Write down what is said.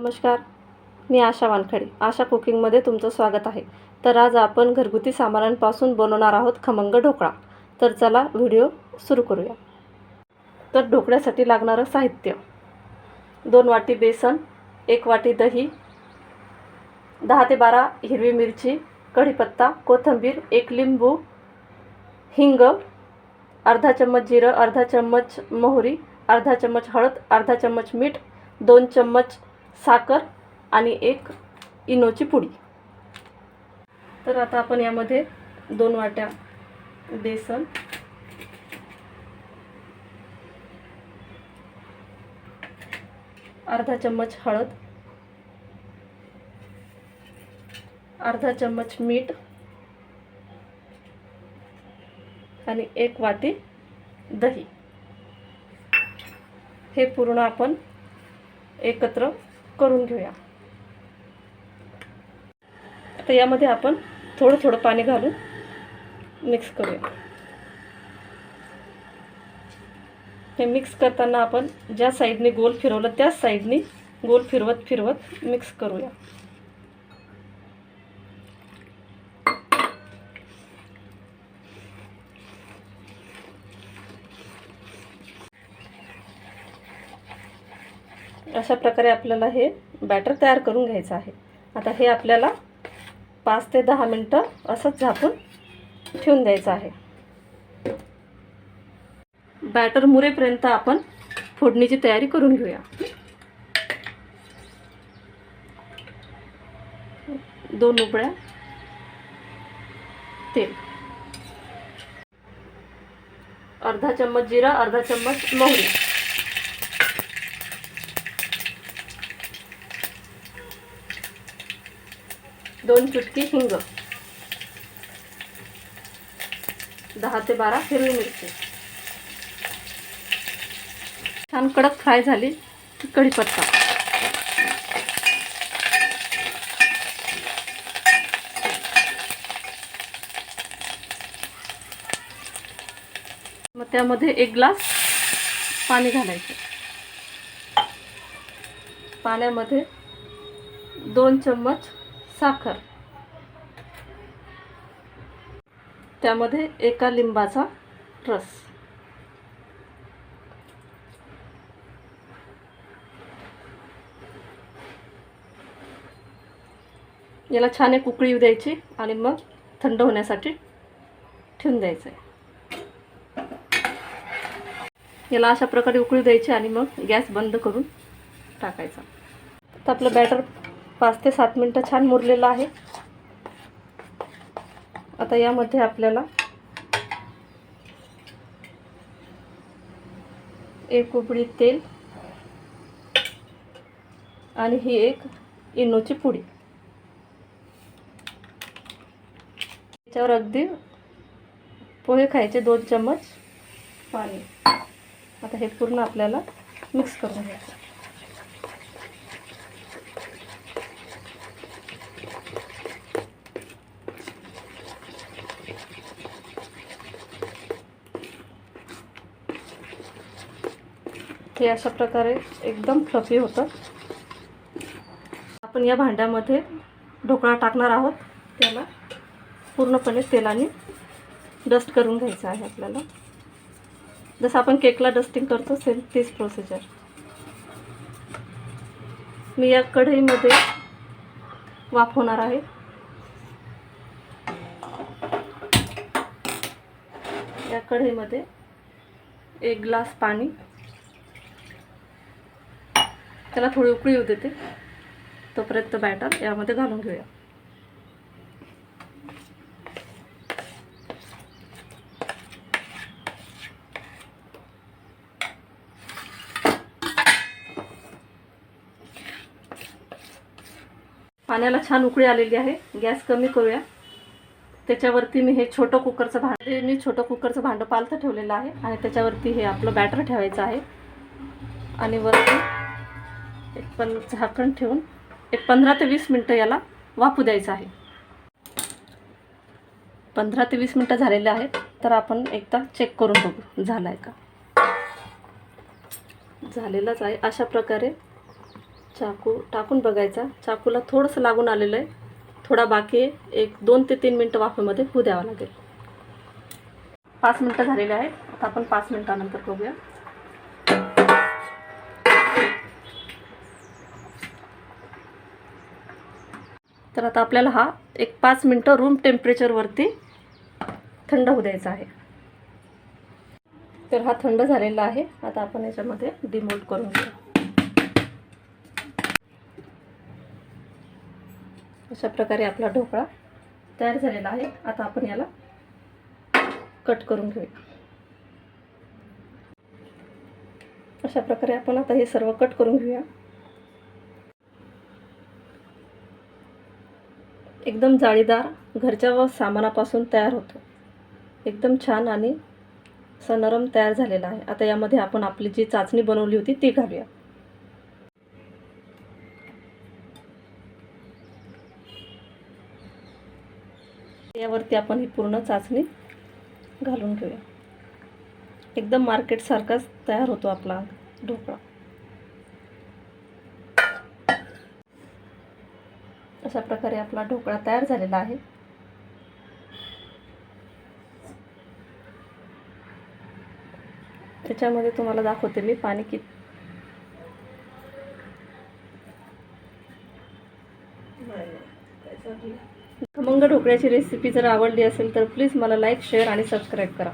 नमस्कार, मी आशा वानखडे. आशा कुकिंगमध्ये तुमचं स्वागत आहे. तर आज आपण घरगुती सामानांपासून बनवणार आहोत खमंग ढोकळा. तर चला व्हिडिओ सुरू करूया. तर ढोकळ्यासाठी लागणारं साहित्य: 2 वाटी बेसन, 1 वाटी दही, 10 ते 12 हिरवी मिरची, कढीपत्ता, कोथिंबीर, 1 लिंबू, हिंग, अर्धा चम्मच जिरं, अर्धा चम्मच मोहरी, अर्धा चम्मच हळद, अर्धा चम्मच मीठ, 2 चम्मच साखर आणि 1 इनोची पुडी. तर आता आपण यामध्ये 2 वाट्या बेसन, अर्धा चम्मच हळद, अर्धा चम्मच मीठ आणि 1 वाटी दही हे पूर्ण आपण एकत्र करून घेऊया. आता यामध्ये आपण थोडं थोडं पाणी घालून मिक्स करूया. हे मिक्स करताना आपण ज्या साईडने गोल फिरवलं त्याच साईडने गोल फिरवत मिक्स करूया. अशा प्रकारे आपल्याला हे बॅटर तयार करून घ्यायचं आहे. आता हे आपल्याला 5 ते 10 मिनटं असंच झाकून ठेवून द्यायचं आहे. बॅटर मुरेपर्यंत आपण फोडणीची तयारी करून घेऊया. 2 उकळ्या तेल, अर्धा चम्मच जिरा, अर्धा चम्मच मोहरी, 2 चुटकी हिंग, 10 ते 12 हिरवी मिरची. छान कडक फ्राय झाली की कढीपत्ता, मग त्यामध्ये 1 ग्लास पाणी घालायचं. पाण्यामध्ये 2 चम्मच साखर, त्यामध्ये 1 लिंबाचा रस, याला छान एक उकळी येऊ द्यायची आणि मग थंड होण्यासाठी ठेवून द्यायचं आहे. याला अशा प्रकारे उकळी द्यायची आणि मग गॅस बंद करून टाकायचा. तर आपलं बॅटर 5 ते 7 मिनटं छान मुरलेलं आहे. आता यामध्ये आपल्याला 1 उबळी तेल आणि ही 1 इनोची पुडी, त्याच्यावर अगदी पोहे खायचे 2 चम्मच पाणी. आता हे पूर्ण आपल्याला मिक्स करून घ्यायचं. हे अशा प्रकारे एकदम फ्लफी होतं. आपण या भांड्यामध्ये ढोकळा टाकणार आहोत. त्याला पूर्णपणे तेलाने डस्ट करून घ्यायचं आहे आपल्याला. जसं आपण केकला डस्टिंग करतो सेम तीच प्रोसिजर. मी या कढईमध्ये वाफवणार आहे. या कढईमध्ये 1 ग्लास पाणी, त्याला थोडी उकळी येऊ देते. तोपर्यंत बॅटर यामध्ये घालून घेऊया. पाण्याला छान उकळी आलेली आहे. गॅस कमी करूया. त्याच्यावरती मी हे छोटं कुकरचं भांडं पालथं ठेवलेलं आहे आणि त्याच्यावरती हे आपलं बॅटर ठेवायचं आहे आणि वरती झाकण ठेवून 15 ते 20 मिनटं याला वाफू द्यायचं आहे. 15 ते 20 मिनटं झालेले आहेत. तर आपण एकदा चेक करून बघू झालं आहे का. झालेलंच आहे. अशा प्रकारे चाकू टाकून बघायचा. चाकूला थोडंसं लागून आलेलं आहे, थोडा बाकी आहे. एक 2 ते 3 मिनटं वाफेमध्ये होऊ द्यावं लागेल. 5 मिनटं झालेले आहेत. आता आपण 5 मिनटानंतर बघूया. तर आता आपल्याला हा एक 5 मिनटं रूम टेम्परेचरवरती थंड होऊ द्यायचा आहे. तर हा थंड झालेला आहे. आता आपण याच्यामध्ये डिमोल्ड करून घेऊ. अशा प्रकारे आपला ढोकळा तयार झालेला आहे. आता आपण याला कट करून घेऊया. अशा प्रकारे आपण आता हे सर्व कट करून घेऊया. एकदम जाळीदार घरच्या सामानापासून तयार होतो. एकदम छान आणि असा नरम तयार झालेला आहे. आता यामध्ये आपण आपली जी चाचणी बनवली होती ती घालूया. यावरती आपण ही पूर्ण चाचणी घालून घेऊया. एकदम मार्केटसारखाच तयार होतो आपला ढोकळा. अशा प्रकारे आपला ढोकळा तयार झालेला आहे. त्याच्यामध्ये तुम्हाला दाखवते मी पाणी किती. खमंग ढोकळ्याची रेसिपी जर आवडली असेल तर प्लीज मला लाईक, शेअर आणि सबस्क्राईब करा.